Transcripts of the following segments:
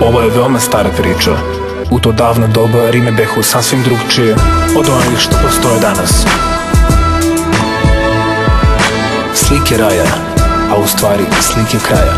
Ovo je veoma stara priča. U to davno doba rime behu sasvim drugčije od onih što postoje danas. Slike raja, a u stvari slike kraja.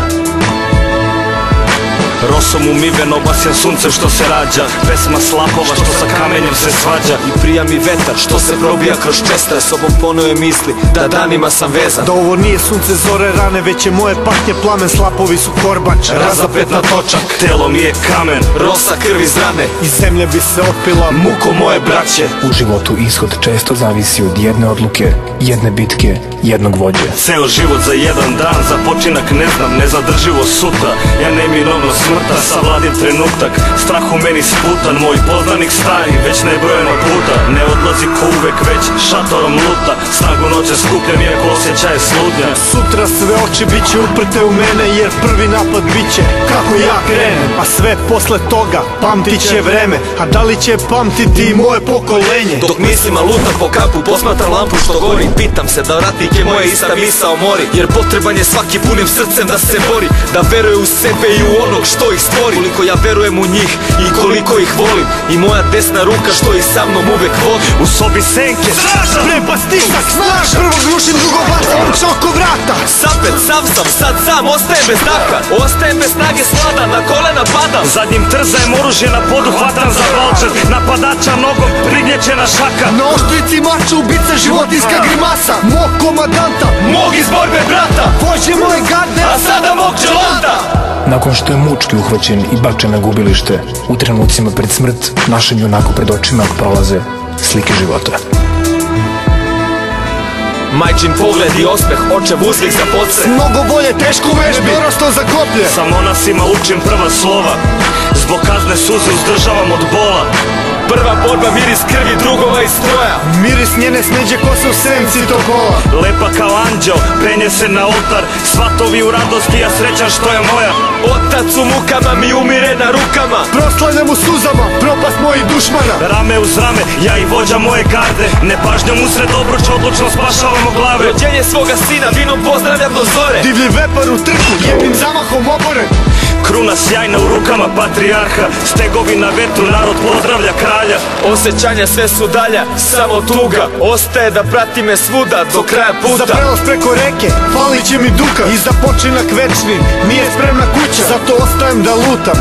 Rosom umiven obasjan suncem što se rađa, pesma slapova što sa kamenjem se svađa. I prija mi vetar što se probija kroz čestre, sobom ponoje misli da danima sam vezan. Da ovo nije sunce zore rane, već je moje patnje plamen, slapovi su korbač, razapet na točak, telo mi je kamen, rosa krv iz rane, i zemlja bi se opila muko moje braće. U životu ishod često zavisi od jedne odluke, jedne bitke, jednog vođe. Ceo život za jedan dan, za počinak ne znam, nezadrživo sutra. Ja neminovno smrta, savladim trenutak, strah u meni sputan, moj poznanik stari, već nebrojeno puta. Ne odlazi ko uvek, već šatorom luta, snagu noće skupljam iako osjećaje sludnja. Sutra sve oči bit će uprte u mene, jer prvi napad bit će kako ja krenem, a sve posle toga pamtit će vreme. A da li će pamtiti i moje pokolenje? Dok mislima lutam po kapu, posmatram lampu što gori, pitam se da vratnike moje ista misao mori, jer potreban je svaki punim srcem da se bori, da veruje u sebe i u onog što ih stvori. Koliko ja verujem u njih i koliko ih volim, i moja desna ruka što ih sa mnom uvek vodi. U sobi senke straža, prepas tisak, snaž, prvo gnušim, drugo bacam oko vrata. Sapet, sam sam, sad sam, ostajem bez daha, ostajem bez snage, sladan, na kolena padam. Zadnjim trzajem oružje na podu, hvatam za balčet, napadača nogom prignjeće na šaka. Na oštrici mača ubica, životinska grimasa, mog komadanta, mog iz borbe brata, vođe moje garde, a sada mog dželanda. Nakon što je mučki uhvaćen i bačen na gubilište, u trenucima pred smrt našem junaku pred očima prolaze slike života. Majčin pogled i osmeh, očev uzvik za podse. Mnogo bolje, teško u vežbi, dorastao za koplje. Sa monasima učim prva slova, zbog kazne suze uzdržavam od bola. Prva borba, miris krvi drugova iz stroja, miris njene sneđe kose u senci topola. Lepa kao anđeo, penje se na oltar, svatovi u radosti, ja srećan što je moja. Otac u mukama mi umire na rukama, proslavljam u suzama propast mojih dušmana. Rame uz rame, ja i vođa moje garde, nepažnjom usred obruča odlučno spašavamo glave. Rođenje svoga sina vinom pozdravljam do zore, divlji vepar u trku, jednim zamahom oboren. Kruna sjajna u rukama patrijarha, stegovi na vetru, narod pozdravlja kralja. Osjećanja sve su dalja, samo tuga ostaje da prati me svuda do kraja puta. Za prelaz preko reke, falit će mi duka, i za počinak večni nije spremna kuća, zato ostajem da lutam.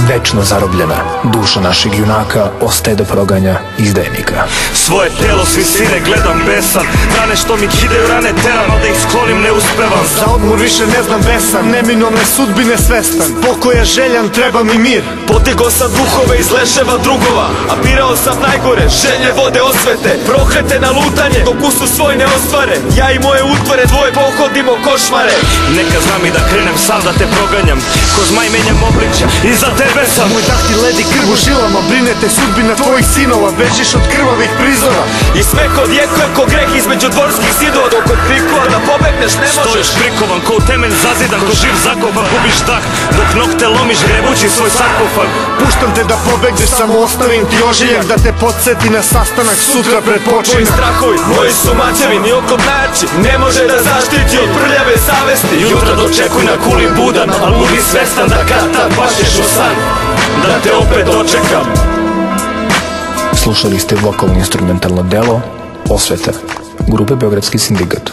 Večno zarobljena duša našeg junaka ostaje da proganja izdajnika. Svoje telo s visine gledam besan, rane što mi kidaju rane teram, ali da ih sklonim ne uspevam. Za odmor više ne znam besan, neminovne sudbine svestan, pokoja željan, treba mi mir. Podigao sam duhove iz leševa drugova, a birao sam najgore, želje vode osvete, proklete na lutanje, dok usu svoj ne ostvare. Ja i moje utvore dvoje pohodimo košmare. Neka znam i da krenem sam da te proganjam, ko zmaj menjam obličja i za tebe sam. Moj daktil ledi krv u žilama, brinete sudbina tvojih sinova, bežiš od krvavih prizora. I sve kod jekuje ko greh između dvorskih zidova, dok od krikova da pobegneš ne možeš. Stojiš prikovan ko u temelj zazidan, ko živ zakopan, gubiš dah, dok nokte lomiš grebući svoj sarkofag. Puštam te da pobegneš, samo ostavim ti ožiljak da te podsjeti na sastanak sutra pred počinak. Tvoji strahovi, moji su mačevi, ni oko najjači ne može da zaštiti od prljave savesti. Jutra dočekuj na kuli budan, al budi svestan da kad tad pašeš u san, da te opet dočekam. Slušali ste vokalno instrumentalno delo Osveta, grupe Beogradski sindikat.